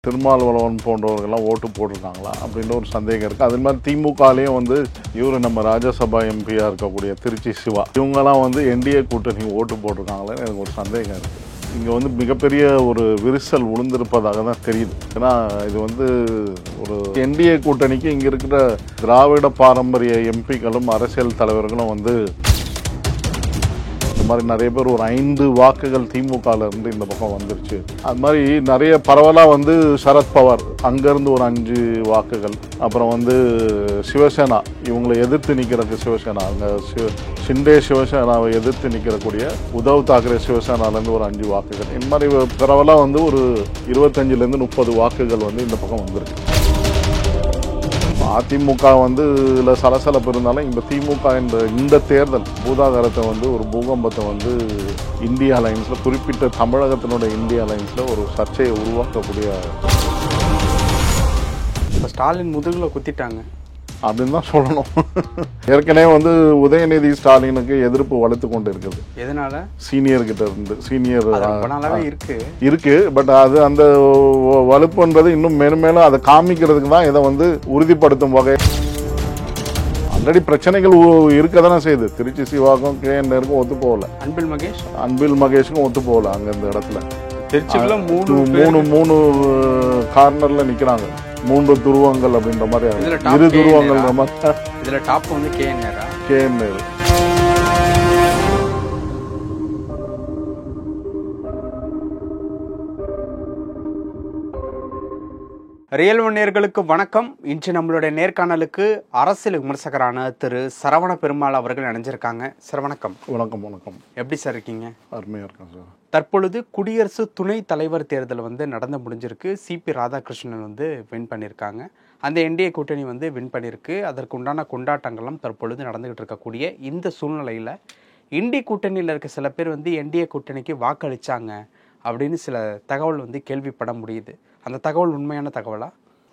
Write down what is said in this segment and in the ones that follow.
திருமாவளவன் போன்றவர்கள்லாம் ஓட்டு போட்டிருக்காங்களா அப்படின்ற ஒரு சந்தேகம் இருக்குது. அது மாதிரி திமுகலேயும் வந்து இவர் நம்ம ராஜ்யசபா எம்பியாக இருக்கக்கூடிய திருச்சி சிவா இவங்கெல்லாம் வந்து என்டிஏ கூட்டணி ஓட்டு போட்டிருக்காங்களான்னு எனக்கு ஒரு சந்தேகம் இருக்குது. இங்கே வந்து மிகப்பெரிய ஒரு விரிசல் விழுந்திருப்பதாக தான் தெரியுது. ஏன்னா இது வந்து ஒரு என்டிஏ கூட்டணிக்கு இங்கே இருக்கிற திராவிட பாரம்பரிய எம்பிக்களும் அரசியல் தலைவர்களும் வந்து இந்த மாதிரி நிறைய பேர் ஒரு 5 வாக்குகள் திமுகல இருந்து இந்த பக்கம் வந்துருச்சு. அது மாதிரி நிறைய பரவலாக வந்து சரத்பவார் அங்கேருந்து ஒரு 5 வாக்குகள், அப்புறம் வந்து சிவசேனா இவங்களை எதிர்த்து நிற்கிறதுக்கு சிவசேனா அங்கே ஷிண்டே சிவசேனாவை எதிர்த்து நிற்கிறக்கூடிய உத்தவ் தாக்கரே சிவசேனாலேருந்து ஒரு 5 வாக்குகள், இந்த மாதிரி பரவலாக வந்து ஒரு 25லேருந்து 30 வாக்குகள் வந்து இந்த பக்கம் வந்துருக்கு. அதிமுக வந்து இதில் சலசலப்பு இருந்தாலும் இந்த திமுக இந்த தேர்தல் பூதாகரத்தை வந்து ஒரு பூகம்பத்தை வந்து இந்தியா அலைன்ஸில், குறிப்பிட்ட தமிழகத்தினுடைய இந்தியா அலைன்ஸில் ஒரு சர்ச்சையை உருவாக்கக்கூடிய ஸ்டாலின் முதுகில் குத்திட்டாங்க அப்படின்னு தான் சொல்லணும். ஏற்கனவே வந்து உதயநிதி ஸ்டாலினுக்கு எதிர்ப்பு வளர்த்து கொண்டு இருக்குது. எதனால? சீனியர்கிட்ட இருந்து இருக்கு. பட் அது அந்த வலுப்புன்றது இன்னும் மேலும் அதை காமிக்கிறதுக்கு தான் இதை வந்து உறுதிப்படுத்தும் வகை. ஆல்ரெடி பிரச்சனைகள் இருக்க தானே செய்யுது. திருச்சி சிவாக்கும் KN-க்கும் ஒத்து போகல, அன்பில் மகேஷுக்கும் ஒத்து போகல. அங்க இந்த இடத்துல திருச்சிக்குள்ள மூணு கார்னர்ல நிக்கிறாங்க, 3 துருவங்கள் அப்படின்ற மாதிரி, 2 துருவங்கள்ன்ற மாதிரி. இதுல டாப் வந்து KN. ரியல் ஒன் நேயர்களுக்கு வணக்கம். இன்று நம்மளுடைய நேர்காணலுக்கு அரசியல் விமர்சகரான திரு சரவண பெருமாள் அவர்கள் இணைஞ்சிருக்காங்க. சார் வணக்கம். வணக்கம். வணக்கம். எப்படி சார் இருக்கீங்க? அருமையா இருக்கேன் சார். தற்பொழுது குடியரசு துணைத் தலைவர் தேர்தல் வந்து நடந்து முடிஞ்சிருக்கு. CP ராதாகிருஷ்ணன் வந்து வின் பண்ணியிருக்காங்க. அந்த என்டிஏ கூட்டணி வந்து வின் பண்ணியிருக்கு. அதற்கு உண்டான கொண்டாட்டங்களும் தற்பொழுது நடந்துகிட்டு இருக்கக்கூடிய இந்த சூழ்நிலையில் இண்டி கூட்டணியில் இருக்க சில பேர் வந்து என்டிஏ கூட்டணிக்கு வாக்களிச்சாங்க அப்படின்னு சில தகவல் வந்து கேள்விப்பட முடியுது. அந்த தகவல் உண்மையான தகவலா?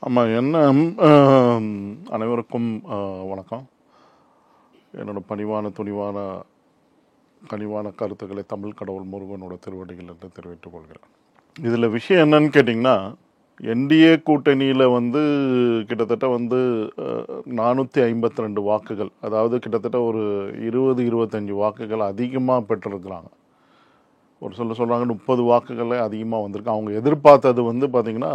ஆமாம். என்ன, அனைவருக்கும் வணக்கம். என்னோட பணிவான கனிவான கருத்துக்களை தமிழ் கடவுள் முருகனோட திருவடிகள் என்று தெரிவித்துக் கொள்கிறேன். இதில் விஷயம் என்னன்னு கேட்டிங்கன்னா, என்டிஏ கூட்டணியில் வந்து கிட்டத்தட்ட வந்து 452 வாக்குகள், அதாவது கிட்டத்தட்ட ஒரு 20-25 வாக்குகள் அதிகமாக பெற்றிருக்கிறாங்க. ஒரு சொல்கிறாங்க 30 வாக்குகளே அதிகமாக வந்திருக்கு. அவங்க எதிர்பார்த்தது வந்து பார்த்திங்கன்னா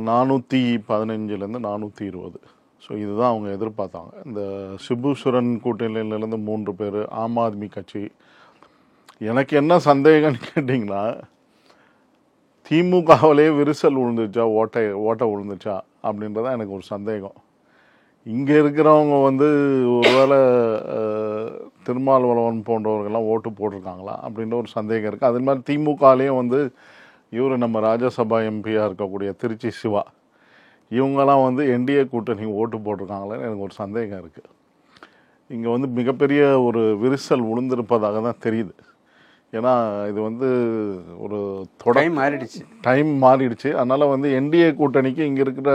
415லேருந்து 420. ஸோ இதுதான் அவங்க எதிர்பார்த்தாங்க. இந்த சிபுசுரன் கூட்டணியிலேருந்து 3 பேர், ஆம் ஆத்மி கட்சி. எனக்கு என்ன சந்தேகம்னு கேட்டிங்கன்னா, திமுகவிலே விரிசல் விழுந்துச்சா, ஓட்டை விழுந்துச்சா அப்படின்றதான் எனக்கு ஒரு சந்தேகம். இங்கே இருக்கிறவங்க வந்து ஒருவேளை திருமாவளவன் போன்றவர்கள்லாம் ஓட்டு போட்டிருக்காங்களா அப்படின்ற ஒரு சந்தேகம் இருக்குது. அது மாதிரி திமுகலேயும் வந்து இவர் நம்ம ராஜ்யசபா எம்பியாக இருக்கக்கூடிய திருச்சி சிவா இவங்கெல்லாம் வந்து என்டிஏ கூட்டணி ஓட்டு போட்டிருக்காங்களான்னு எனக்கு ஒரு சந்தேகம் இருக்குது. இங்கே வந்து மிகப்பெரிய ஒரு விரிசல் விழுந்திருப்பதாக தான் தெரியுது. ஏன்னா இது வந்து ஒரு டைம் மாறிடுச்சு. அதனால் வந்து என்டிஏ கூட்டணிக்கு இங்கே இருக்கிற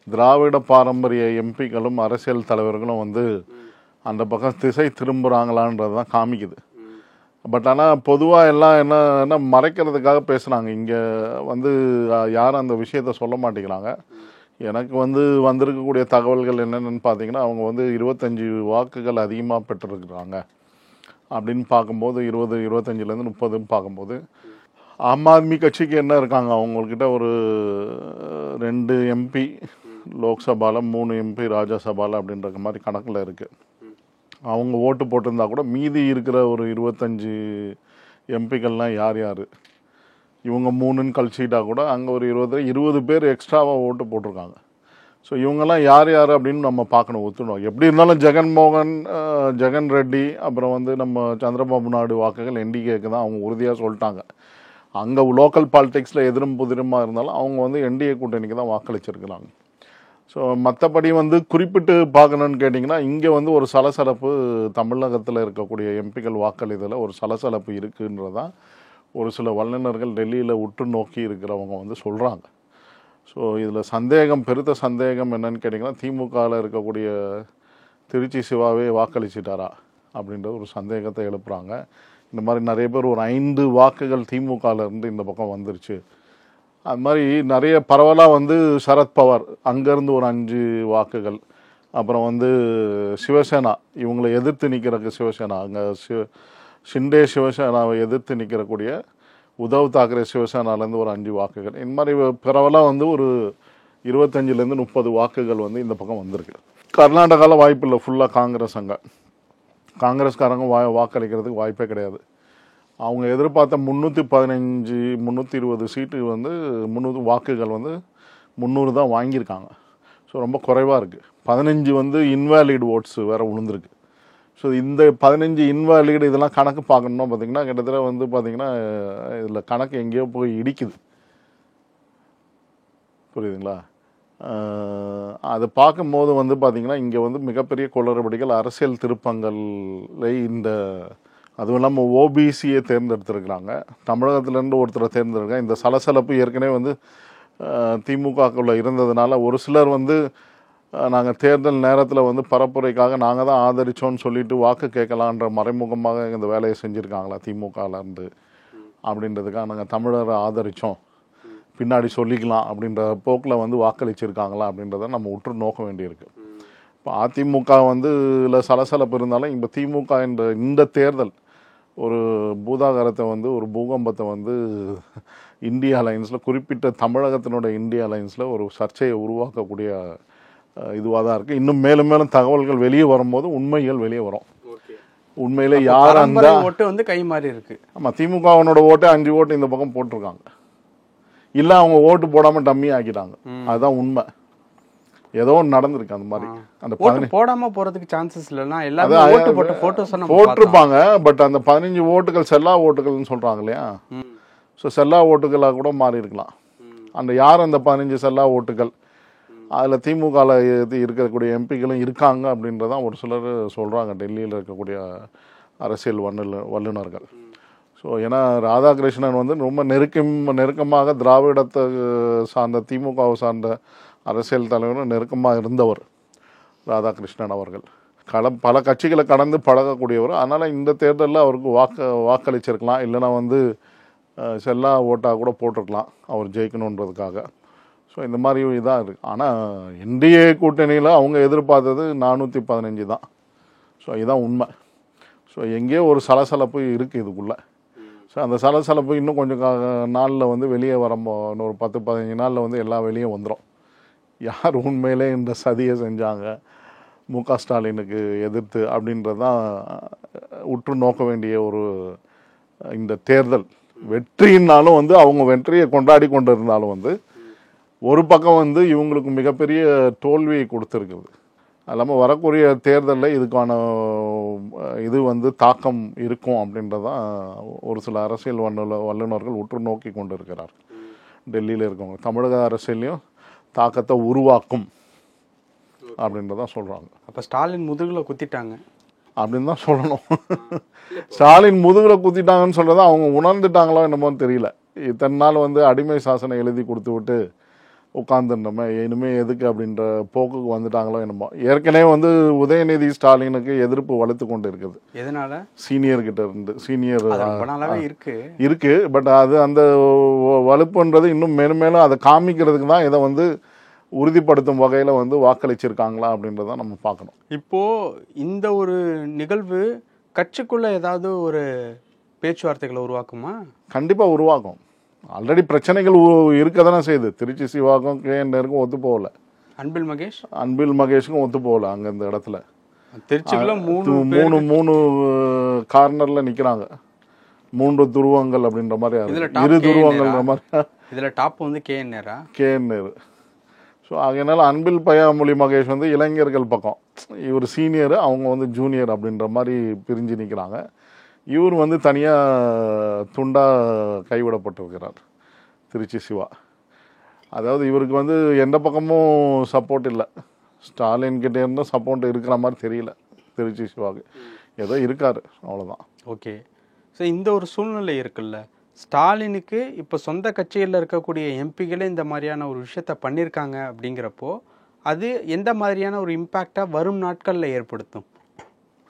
திராவிட பாரம்பரிய எம்பிக்களும் அரசியல் தலைவர்களும் வந்து அந்த பக்கம் திசை திரும்புகிறாங்களான்றது தான் காமிக்குது. பட் ஆனால் பொதுவாக எல்லாம் என்ன மறைக்கிறதுக்காக பேசுகிறாங்க. இங்கே வந்து யாரும் அந்த விஷயத்த சொல்ல மாட்டேங்கிறாங்க. எனக்கு வந்து வந்திருக்கக்கூடிய தகவல்கள் என்னென்னு பார்த்தீங்கன்னா, அவங்க வந்து 25 வாக்குகள் அதிகமாக பெற்றிருக்கிறாங்க அப்படின்னு பார்க்கும்போது, 25லேருந்து 30 பார்க்கும்போது, ஆம் ஆத்மி கட்சிக்கு என்ன இருக்காங்க, அவங்கக்கிட்ட ஒரு 2 MP லோக்சபாவில், 3 MP ராஜ்யசபாவில் அப்படின்ற மாதிரி கணக்கில் இருக்குது. அவங்க ஓட்டு போட்டிருந்தா கூட மீதி இருக்கிற ஒரு 25 எம்பிக்கள்லாம் யார் இவங்க 3ன்னு கழிச்சிக்கிட்டா கூட அங்கே ஒரு 20 பேர் எக்ஸ்ட்ராவாக ஓட்டு போட்டிருக்காங்க. ஸோ இவங்கெல்லாம் யார் அப்படின்னு நம்ம பார்க்கணும், ஒத்துணும். எப்படி இருந்தாலும் ஜெகன் ரெட்டி, அப்புறம் வந்து நம்ம சந்திரபாபு நாயுடு வாக்குகள் என்டிஏக்கு தான் அவங்க உறுதியாக சொல்லிட்டாங்க. அங்கே லோக்கல் பாலிடிக்ஸில் எதிரும் புதிருமாக இருந்தாலும் அவங்க வந்து என்டிஏ கூட்டணிக்கு தான் வாக்களிச்சிருக்கிறாங்க. ஸோ மற்றபடி வந்து குறிப்பிட்டு பார்க்கணுன்னு கேட்டிங்கன்னா, இங்கே வந்து ஒரு சலசலப்பு தமிழகத்தில் இருக்கக்கூடிய எம்பிக்கள் வாக்களித்ததில் ஒரு சலசலப்பு இருக்குன்றதான் ஒரு சில வல்லுநர்கள் டெல்லியில் உற்று நோக்கி இருக்கிறவங்க வந்து சொல்கிறாங்க. ஸோ இதில் பெருத்த சந்தேகம் என்னன்னு கேட்டிங்கன்னா, திமுகவில் இருக்கக்கூடிய திருச்சி சிவாவே வாக்களிச்சிட்டாரா அப்படின்ற ஒரு சந்தேகத்தை எழுப்புகிறாங்க. இந்த மாதிரி நிறைய பேர் ஒரு 5 வாக்குகள் திமுகல இருந்து இந்த பக்கம் வந்துருச்சு அது மாதிரி நிறைய பரவலாக வந்து சரத்பவார் அங்கேருந்து ஒரு 5 வாக்குகள், அப்புறம் வந்து சிவசேனா இவங்களை எதிர்த்து நிற்கிறக்கு சிவசேனா அங்கே ஷிண்டே சிவசேனாவை எதிர்த்து நிற்கிறக்கூடிய உத்தவ் தாக்கரே சிவசேனாலேருந்து ஒரு 5 வாக்குகள், இந்த மாதிரி பரவலாக வந்து ஒரு 25லேருந்து 30 வாக்குகள் வந்து இந்த பக்கம் வந்திருக்கு. கர்நாடகாவில் வாய்ப்பு இல்லை, ஃபுல்லாக காங்கிரஸ். அங்கே காங்கிரஸ்காரங்க வாக்களிக்கிறதுக்கு வாய்ப்பே கிடையாது. அவங்க எதிர்பார்த்த 315 320 சீட்டு வந்து 300 வாக்குகள் வந்து 300 தான் வாங்கியிருக்காங்க. ஸோ ரொம்ப குறைவாக இருக்குது. 15 வந்து இன்வேலிட் ஓட்ஸ் வேறு விழுந்திருக்கு. ஸோ இந்த 15 இன்வேலிட் இதெல்லாம் கணக்கு பார்க்கணுன்னா பார்த்திங்கன்னா கிட்டத்தட்ட வந்து பார்த்திங்கன்னா இதில் கணக்கு எங்கேயோ போய் இடிக்குது. புரியுதுங்களா? அதை பார்க்கும்போது வந்து பார்த்திங்கன்னா இங்கே வந்து மிகப்பெரிய குளறுபடிகள், அரசியல் திருப்பங்களை இந்த அதுவும் இல்லாமல் ஓபிசியை தேர்ந்தெடுத்திருக்கிறாங்க, தமிழகத்திலேருந்து ஒருத்தரை தேர்ந்தெடுக்கிறாங்க. இந்த சலசலப்பு ஏற்கனவே வந்து திமுகக்குள்ளே இருந்ததுனால ஒரு சிலர் வந்து நாங்கள் தேர்தல் நேரத்தில் வந்து பரப்புரைக்காக நாங்கள் தான் ஆதரித்தோன்னு சொல்லிட்டு வாக்கு கேட்கலான்ற மறைமுகமாக இந்த வேலையை செஞ்சுருக்காங்களா திமுகலேருந்து அப்படின்றதுக்காக நாங்கள் தமிழரை ஆதரித்தோம் பின்னாடி சொல்லிக்கலாம் அப்படின்ற போக்கில் வந்து வாக்களிச்சிருக்காங்களா அப்படின்றத நம்ம உற்று நோக்க வேண்டியிருக்கு. இப்போ அதிமுக வந்து இல்லை சலசலப்பு இருந்தாலும் இப்போ திமுக என்ற இந்த தேர்தல் ஒரு பூதாகரத்தை வந்து ஒரு பூகம்பத்தை வந்து இந்தியா அலைன்ஸில், குறிப்பிட்ட தமிழகத்தினுடைய இந்தியா அலைன்ஸில் ஒரு சர்ச்சையை உருவாக்கக்கூடிய இதுவாக தான் இருக்குது. இன்னும் மேலும் மேலும் தகவல்கள் வெளியே வரும்போது உண்மைகள் வெளியே வரும். உண்மையிலே யார் அந்த ஓட்டு வந்து கை மாறி இருக்கு. ஆமாம், திமுகவனோட ஓட்டு 5 ஓட்டு இந்த பக்கம் போட்டிருக்காங்க, இல்லை அவங்க ஓட்டு போடாமல் டம்மி ஆக்கிட்டாங்க. அதுதான் உண்மை. ஏதோ ஒன்று நடந்திருக்கு அந்த மாதிரி. அந்த போடாம போறதுக்கு சான்சஸ் இல்லைன்னா எல்லாரும் ஓட்டு போட்ட போட்டோஸ் போட்டிருப்பாங்க. பட் அந்த 15 ஓட்டுகள் செல்லா ஓட்டுகள்னு சொல்றாங்க இல்லையா? ஸோ செல்லா ஓட்டுகளாக கூட மாறி இருக்கலாம். அந்த யார் அந்த 15 செல்லா ஓட்டுகள், அதில் திமுகவில் இருக்கக்கூடிய எம்பிக்களும் இருக்காங்க அப்படின்றதான் ஒரு சிலர் சொல்கிறாங்க, டெல்லியில் இருக்கக்கூடிய அரசியல் வல்லுநர்கள். ஸோ ஏன்னா ராதாகிருஷ்ணன் வந்து ரொம்ப நெருக்கமாக திராவிடத்தை சார்ந்த திமுகவை சார்ந்த அரசியல் தலைவரும் நெருக்கமாக இருந்தவர் ராதாகிருஷ்ணன் அவர்கள். பல கட்சிகளை கடந்து பழகக்கூடியவர். அதனால் இந்த தேர்தலில் அவருக்கு வாக்களிச்சிருக்கலாம், இல்லைனா வந்து செல்லா ஓட்டாக கூட போட்டிருக்கலாம் அவர் ஜெயிக்கணுன்றதுக்காக. ஸோ இந்த மாதிரி இதாக இருக்குது. ஆனால் என்டிஏ கூட்டணியில் அவங்க எதிர்பார்த்தது 415 தான். ஸோ இதுதான் உண்மை. ஸோ எங்கேயோ ஒரு சலசலப்பு இருக்குது இதுக்குள்ளே. ஸோ அந்த சலசலப்பு இன்னும் கொஞ்சம் நாளில் வந்து வெளியே இன்னொரு 10-15 நாளில் வந்து எல்லாம் வெளியே வந்துடும். யார் உண்மையிலே இந்த சதியை செஞ்சாங்க மு.க. ஸ்டாலினுக்கு எதிர்த்து அப்படின்றது தான் உற்று நோக்க வேண்டிய ஒரு இந்த தேர்தல். வெற்றினாலும் வந்து அவங்க வெற்றியை கொண்டாடி கொண்டு இருந்தாலும் வந்து ஒரு பக்கம் வந்து இவங்களுக்கு மிகப்பெரிய தோல்வியை கொடுத்துருக்குது. அது இல்லாமல் வரக்கூடிய தேர்தலில் இதுக்கான இது வந்து தாக்கம் இருக்கும் அப்படின்றதான் ஒரு சில அரசியல் வல்லுநர்கள் உற்று நோக்கி கொண்டு இருக்கிறார். டெல்லியில் இருக்கவங்க தமிழக அரசியலையும் தாக்கத்தை உருவாக்கும் அப்படின்றதான் சொல்கிறாங்க. அப்போ ஸ்டாலின் முதுகில் குத்திட்டாங்க அப்படின்னு தான் சொல்லணும். ஸ்டாலின் முதுகில் குத்திட்டாங்கன்னு சொல்கிறத அவங்க உணர்ந்துட்டாங்களோ என்னமோன்னு தெரியல. இத்தனை நாள் வந்து அடிமை சாசனம் எழுதி கொடுத்து விட்டு உட்காந்துருந்தோமே, இனிமேல் எதுக்கு அப்படின்ற போக்குக்கு வந்துட்டாங்களோ என்னமோ. ஏற்கனவே வந்து உதயநிதி ஸ்டாலினுக்கு எதிர்ப்பு வலுத்து கொண்டு இருக்குது. எதனால? சீனியர் கிட்ட இருந்து. சீனியர் இருக்கு. பட் அது அந்த வலுப்புன்றது இன்னும் மேலும் மேலும் அதை காமிக்கிறதுக்கு தான் இதை வந்து உறுதிப்படுத்தும் வகையில் வந்து வாக்களிச்சிருக்காங்களா அப்படின்றத நம்ம பார்க்கணும். இப்போ இந்த ஒரு நிகழ்வு கட்சிக்குள்ள ஏதாவது ஒரு பேச்சுவார்த்தைகளை உருவாக்குமா? கண்டிப்பாக உருவாக்கும். ஆல்ரெடி பிரச்சனைகள் இருக்க தானே செய்யுது. திருச்சி சிவாக்கும் KNRக்கும் ஒத்து போகல, அன்பில் மகேஷுக்கும் ஒத்து போகல. அங்கே இந்த இடத்துல திருச்சிக்குள்ள மூணு கார்னர்ல நிற்கிறாங்க. 3 துருவங்கள் அப்படின்ற மாதிரி, 2 துருவங்கள்ன்ற மாதிரி. இதில் டாப் வந்து KNR. ஸோ அதனால அன்பில் பயாமொழி மகேஷ் வந்து இளைஞர்கள் பக்கம், இவர் சீனியர், அவங்க வந்து ஜூனியர் அப்படின்ற மாதிரி பிரிஞ்சு நிற்கிறாங்க. இவர் வந்து தனியாக துண்டாக கைவிடப்பட்டிருக்கிறார் திருச்சி சிவா. அதாவது இவருக்கு வந்து எந்த பக்கமும் சப்போர்ட் இல்லை. ஸ்டாலின் கிட்டே இருந்தும் சப்போர்ட் இருக்கிற மாதிரி தெரியல திருச்சி சிவாவுக்கு. ஏதோ இருக்கார், அவ்வளோதான். ஓகே. ஸோ இந்த ஒரு சூழ்நிலை இருக்குல்ல, ஸ்டாலினுக்கு இப்போ சொந்த கட்சியில் இருக்கக்கூடிய எம்பிகளே இந்த மாதிரியான ஒரு விஷயத்த பண்ணியிருக்காங்க அப்படிங்கிறப்போ அது எந்த மாதிரியான ஒரு இம்பேக்டாக வரும் நாட்களில் ஏற்படுத்தும்?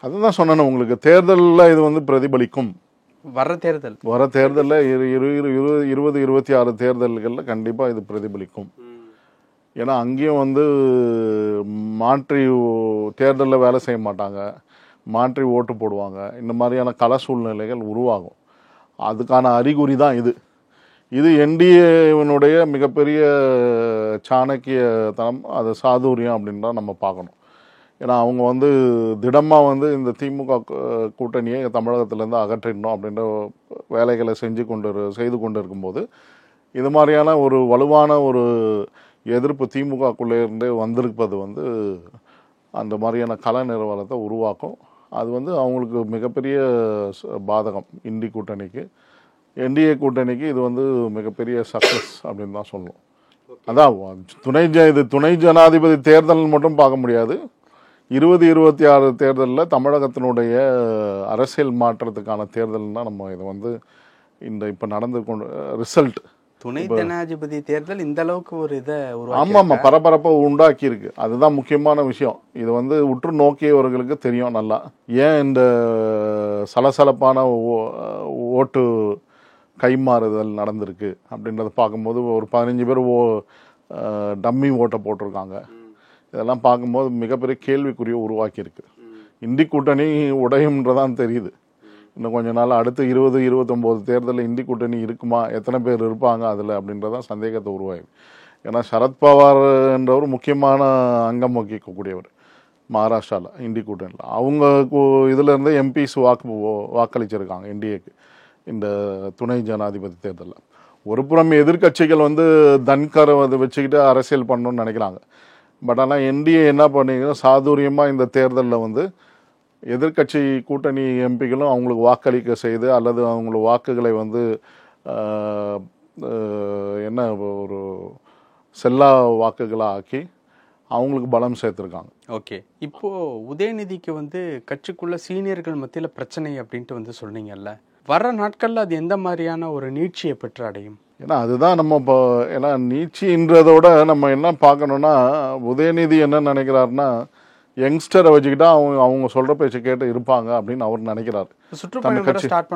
அதுதான் சொன்னேன் உங்களுக்கு, தேர்தலில் இது வந்து பிரதிபலிக்கும். வர தேர்தல் வர தேர்தலில் 2026 தேர்தல்களில் கண்டிப்பாக இது பிரதிபலிக்கும். ஏன்னா அங்கேயும் வந்து மாற்றி தேர்தலில் வேலை செய்ய மாட்டாங்க, மாற்றி ஓட்டு போடுவாங்க. இந்த மாதிரியான கள சூழ்நிலைகள் உருவாகும். அதுக்கான அறிகுறி தான் இது. இது என்டிஏவினுடைய மிகப்பெரிய சாணக்கியத்தனம், அது சாதுரியம் அப்படின்னு தான் நம்ம பார்க்கணும். ஏன்னா அவங்க வந்து திடமாக வந்து இந்த திமுக கூட்டணியை தமிழகத்திலேருந்து அகற்றிடணும் அப்படின்ற வேலைகளை செய்து கொண்டு இருக்கும்போது இது மாதிரியான ஒரு வலுவான ஒரு எதிர்ப்பு திமுகக்குள்ளே இருந்தே வந்திருப்பது வந்து அந்த மாதிரியான கல நிறுவனத்தை உருவாக்கும். அது வந்து அவங்களுக்கு மிகப்பெரிய பாதகம். என்டிஏ கூட்டணிக்கு இது வந்து மிகப்பெரிய சக்ஸஸ் அப்படின்னு தான் சொல்லணும். அதான் துணை ஜனாதிபதி தேர்தல் மட்டும் பார்க்க முடியாது. 2026 தேர்தலில் தமிழகத்தினுடைய அரசியல் மாற்றத்துக்கான தேர்தல் தான் நம்ம இதை வந்து இப்போ நடந்து கொண்டு ரிசல்ட். துணை ஜனாதிபதி தேர்தல் இந்த அளவுக்கு ஒரு இதை ஆமாம் பரபரப்பை உண்டாக்கி இருக்கு. அதுதான் முக்கியமான விஷயம். இது வந்து உற்று நோக்கியவர்களுக்கு தெரியும் நல்லா ஏன் இந்த சலசலப்பான ஓட்டு கைமாறுதல் நடந்திருக்கு அப்படின்றத பார்க்கும்போது ஒரு 15 பேர் டம்மி ஓட்டை போட்டிருக்காங்க. இதெல்லாம் பார்க்கும்போது மிகப்பெரிய கேள்விக்குரிய உருவாக்கியிருக்கு. இந்தி கூட்டணி உடையும்ன்றதான் தெரியுது. இன்னும் கொஞ்ச நாள் அடுத்து 2029 தேர்தலில் இந்தி கூட்டணி இருக்குமா, எத்தனை பேர் இருப்பாங்க அதில் அப்படின்றதான் சந்தேகத்தை உருவாயிருக்கு. ஏன்னா சரத்பவார் என்றவர் முக்கியமான அங்கம் வகிக்கக்கூடியவர் மகாராஷ்டிராவில் இந்தி கூட்டணியில். அவங்க இதில் எம்பிஸ் வாக்களிச்சிருக்காங்க என்டிஏக்கு இந்த துணை ஜனாதிபதி தேர்தலில். ஒரு புறம் எதிர்கட்சிகள் வந்து தன்கரை அதை வச்சுக்கிட்டு அரசியல் பண்ணணும்னு நினைக்கிறாங்க. பட் ஆனால் என்டிஏ என்ன பண்ணிங்கன்னா சாதுரியமாக இந்த தேர்தலில் வந்து எதிர்கட்சி கூட்டணி எம்பிகளும் அவங்களுக்கு வாக்களிக்க செய்து அல்லது அவங்களோட வாக்குகளை வந்து என்ன ஒரு செல்லா வாக்குகளாக ஆக்கி அவங்களுக்கு பலம் சேர்த்துருக்காங்க. ஓகே, இப்போது உதயநிதிக்கு வந்து கட்சிக்குள்ள சீனியர்கள் மத்தியில் பிரச்சனை அப்படின்ட்டு வந்து சொன்னீங்கல்ல, வர நாட்களில் அது எந்த மாதிரியான ஒரு நீட்சியை பெற்று அடையும்? ஏன்னா அதுதான் நம்ம இப்போ ஏன்னா நீட்சின்றதோட நம்ம என்ன பார்க்கணுன்னா, உதயநிதி என்ன நினைக்கிறாருன்னா யங்ஸ்டரை வச்சுக்கிட்டா அவங்க சொல்கிற பேச்சு கேட்டு இருப்பாங்க அப்படின்னு அவர் நினைக்கிறாரு. சுற்றுப்பயணம் ஸ்டார்ட்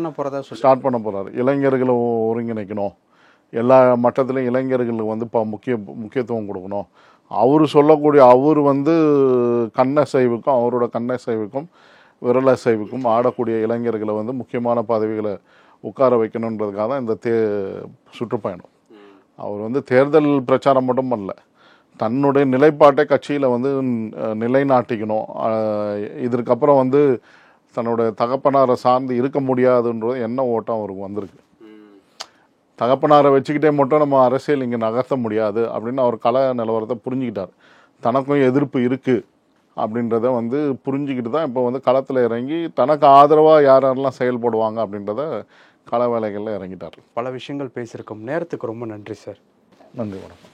பண்ண போகிறாரு. இளைஞர்களை ஒருங்கிணைக்கணும், எல்லா மட்டத்திலையும் இளைஞர்களுக்கு வந்து இப்போ முக்கியத்துவம் கொடுக்கணும். அவர் சொல்லக்கூடிய அவர் வந்து கண்ணசைவுக்கும் அவரோட கண்ணசைவுக்கும் விரலசைவுக்கும் ஆடக்கூடிய இளைஞர்களை வந்து முக்கியமான பதவிகளை உட்கார வைக்கணுன்றதுக்காக தான் இந்த சுற்றுப்பயணம். அவர் வந்து தேர்தல் பிரச்சாரம் மட்டும் பண்ணல, தன்னுடைய நிலைப்பாட்டை கட்சியில் வந்து நிலைநாட்டிக்கணும். இதற்கப்புறம் வந்து தன்னுடைய தகப்பனாரை சார்ந்து இருக்க முடியாதுன்றது என்ன ஓட்டம் அவருக்கு வந்திருக்கு. தகப்பனாரை வச்சுக்கிட்டே மட்டும் நம்ம அரசியல் இங்கே நகர்த்த முடியாது அப்படின்னு அவர் கல நிலவரத்தை புரிஞ்சுக்கிட்டார். தனக்கும் எதிர்ப்பு இருக்குது அப்படின்றத வந்து புரிஞ்சுக்கிட்டு தான் இப்போ வந்து களத்தில் இறங்கி தனக்கு ஆதரவாக யாரெல்லாம் செயல்படுவாங்க அப்படின்றத கள வேலைகளில் இறங்கிட்டார். பல விஷயங்கள் பேசியிருக்கோம். நேரத்துக்கு ரொம்ப நன்றி சார். நன்றி, வணக்கம்.